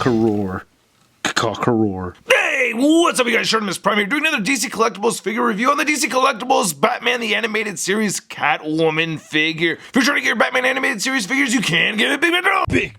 Cock-a-roar. Cock-a-roar. Hey, what's up, you guys? Shartimus Prime here, doing another DC Collectibles figure review on the DC Collectibles Batman the Animated Series Catwoman figure. If you're trying to get your Batman Animated Series figures, you can get a big bundle. Big!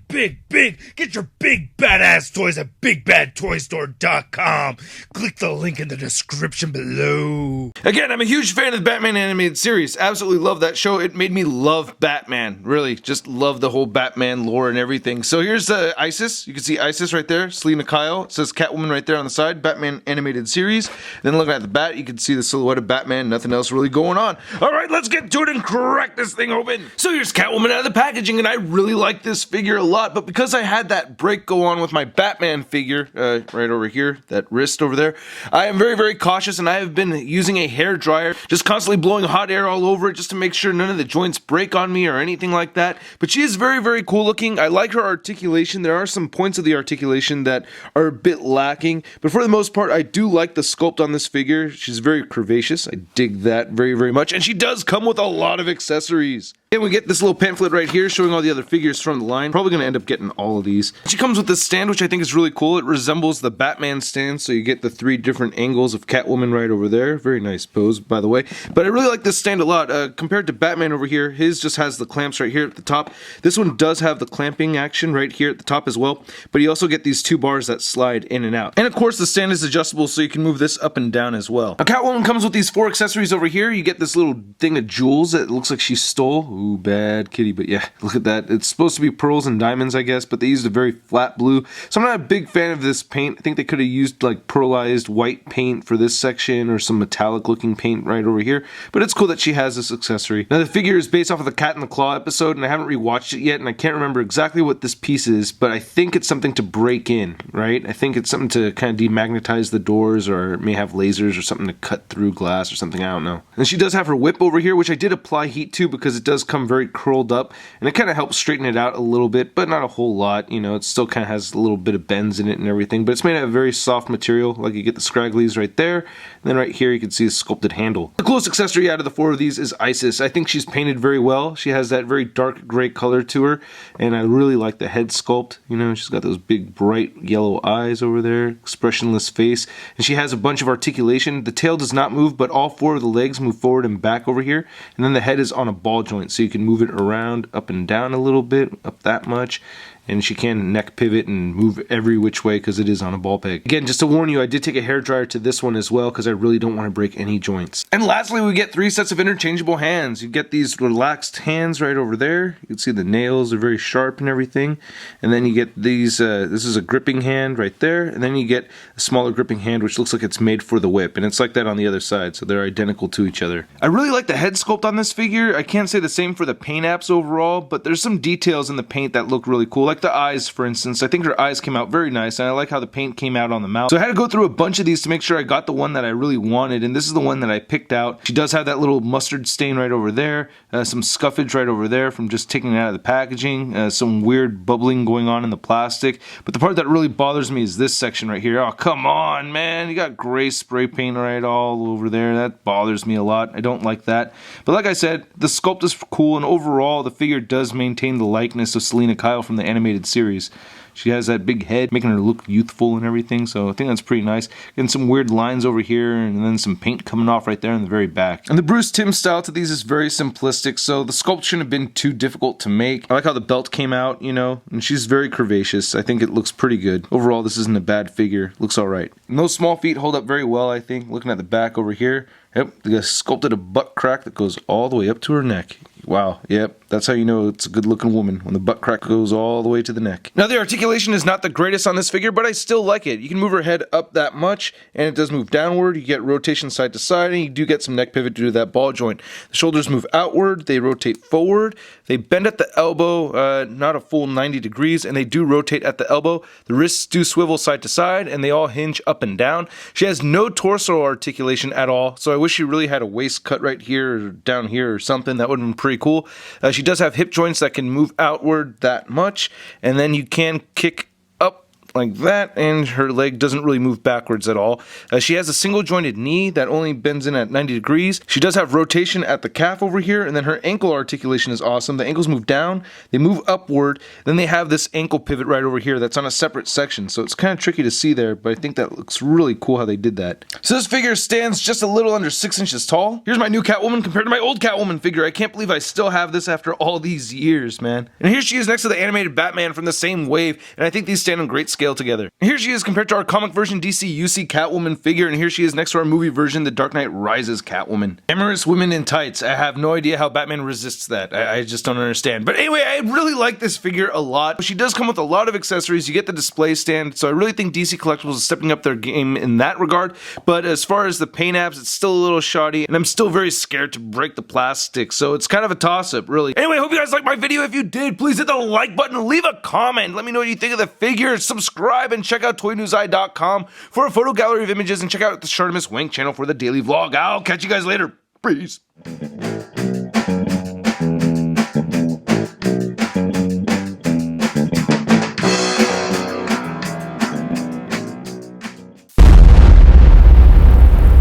Get your big badass toys at BigBadToyStore.com. Click the link in the description below. Again, I'm a huge fan of the Batman Animated Series. Absolutely love that show. It made me love Batman. Really, just love the whole Batman lore and everything. So here's Isis. You can see Isis right there. Selena Kyle. It says Catwoman right there on the side. Batman Animated Series. Then looking at the bat, you can see the silhouette of Batman. Nothing else really going on. All right, let's get to it and crack this thing open. So here's Catwoman out of the packaging, and I really like this figure a lot. But because I had that break go on with my Batman figure right over here, that wrist over there, I am very, very cautious, and I have been using a hair dryer, just constantly blowing hot air all over it, just to make sure none of the joints break on me or anything like that. But she is very, very cool looking. I like her articulation. There are some points of the articulation that are a bit lacking, but for the most part, I do like the sculpt on this figure. She's very curvaceous. I dig that very, very much. And she does come with a lot of accessories. And we get this little pamphlet right here showing all the other figures from the line. Probably going to end up getting all of these. She comes with this stand, which I think is really cool. It resembles the Batman stand, so you get the 3 different angles of Catwoman right over there. Very nice pose, by the way. But I really like this stand a lot. Compared to Batman over here, his just has the clamps right here at the top. This one does have the clamping action right here at the top as well. But you also get these 2 bars that slide in and out. And of course, the stand is adjustable, so you can move this up and down as well. Now, Catwoman comes with these 4 accessories over here. You get this little thing of jewels that looks like she stole. Ooh, bad kitty, but yeah, look at that. It's supposed to be pearls and diamonds, I guess, but they used a very flat blue. So I'm not a big fan of this paint. I think they could have used like pearlized white paint for this section or some metallic looking paint right over here, but it's cool that she has this accessory. Now the figure is based off of the Cat in the Claw episode, and I haven't rewatched it yet, and I can't remember exactly what this piece is, but I think it's something to break in, right? I think it's something to kind of demagnetize the doors, or it may have lasers or something to cut through glass or something, I don't know. And she does have her whip over here, which I did apply heat to because it does come very curled up, and it kind of helps straighten it out a little bit, but not a whole lot. You know, it still kind of has a little bit of bends in it and everything, but it's made out of very soft material. Like, you get the scragglies right there, and then right here you can see a sculpted handle. The coolest accessory out of the 4 of these is Isis. I think she's painted very well. She has that very dark gray color to her, and I really like the head sculpt. You know, she's got those big bright yellow eyes over there, expressionless face, and she has a bunch of articulation. The tail does not move, but all 4 of the legs move forward and back over here, and then the head is on a ball joint, so you can move it around up and down a little bit, up that much, and she can neck pivot and move every which way because it is on a ball peg. Again, just to warn you, I did take a hairdryer to this one as well because I really don't want to break any joints. And lastly, we get 3 sets of interchangeable hands. You get these relaxed hands right over there. You can see the nails are very sharp and everything. And then you get these, this is a gripping hand right there. And then you get a smaller gripping hand, which looks like it's made for the whip. And it's like that on the other side, so they're identical to each other. I really like the head sculpt on this figure. I can't say the same for the paint apps overall, but there's some details in the paint that look really cool. Like the eyes, for instance. I think her eyes came out very nice, and I like how the paint came out on the mouth. So I had to go through a bunch of these to make sure I got the one that I really wanted, and this is the one that I picked out. She does have that little mustard stain right over there, some scuffage right over there from just taking it out of the packaging, some weird bubbling going on in the plastic. But the part that really bothers me is this section right here. Oh, come on, man. You got gray spray paint right all over there. That bothers me a lot. I don't like that. But like I said, the sculpt is cool, and overall, the figure does maintain the likeness of Selena Kyle from the animated series. She has that big head, making her look youthful and everything, so I think that's pretty nice. And some weird lines over here, and then some paint coming off right there in the very back. And the Bruce Timm style to these is very simplistic, so the sculpt shouldn't have been too difficult to make. I like how the belt came out, you know, and she's very curvaceous. I think it looks pretty good. Overall, this isn't a bad figure. Looks alright. And those small feet hold up very well, I think. Looking at the back over here, yep, they sculpted a butt crack that goes all the way up to her neck. Wow, yep, that's how you know it's a good looking woman, when the butt crack goes all the way to the neck. Now the articulation is not the greatest on this figure, but I still like it. You can move her head up that much, and it does move downward. You get rotation side to side, and you do get some neck pivot due to that ball joint. The shoulders move outward, they rotate forward, they bend at the elbow, not a full 90 degrees, and they do rotate at the elbow. The wrists do swivel side to side, and they all hinge up and down. She has no torso articulation at all, so I wish she really had a waist cut right here, or down here, or something. That would have been pretty cool. She does have hip joints that can move outward that much, and then you can kick up like that, and her leg doesn't really move backwards at all. She has a single jointed knee that only bends in at 90 degrees. She does have rotation at the calf over here, and then her ankle articulation is awesome. The ankles move down, they move upward, then they have this ankle pivot right over here that's on a separate section, so it's kind of tricky to see there, but I think that looks really cool how they did that. So this figure stands just a little under 6 inches tall. Here's my new Catwoman compared to my old Catwoman figure. I can't believe I still have this after all these years, man. And here she is next to the animated Batman from the same wave, and I think these stand on great scale together. And here she is compared to our comic version DC UC Catwoman figure, and here she is next to our movie version, The Dark Knight Rises Catwoman. Amorous women in tights. I have no idea how Batman resists that. I just don't understand. But anyway, I really like this figure a lot. She does come with a lot of accessories. You get the display stand, so I really think DC Collectibles is stepping up their game in that regard. But as far as the paint apps, it's still a little shoddy, and I'm still very scared to break the plastic, so it's kind of a toss-up, really. Anyway, I hope you guys liked my video. If you did, please hit the like button, leave a comment, let me know what you think of the figure, subscribe, and check out toynewseye.com for a photo gallery of images, and check out the Shartimus Wank channel for the daily vlog. I'll catch you guys later. Peace.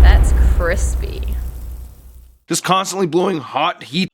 That's crispy. Just constantly blowing hot heat.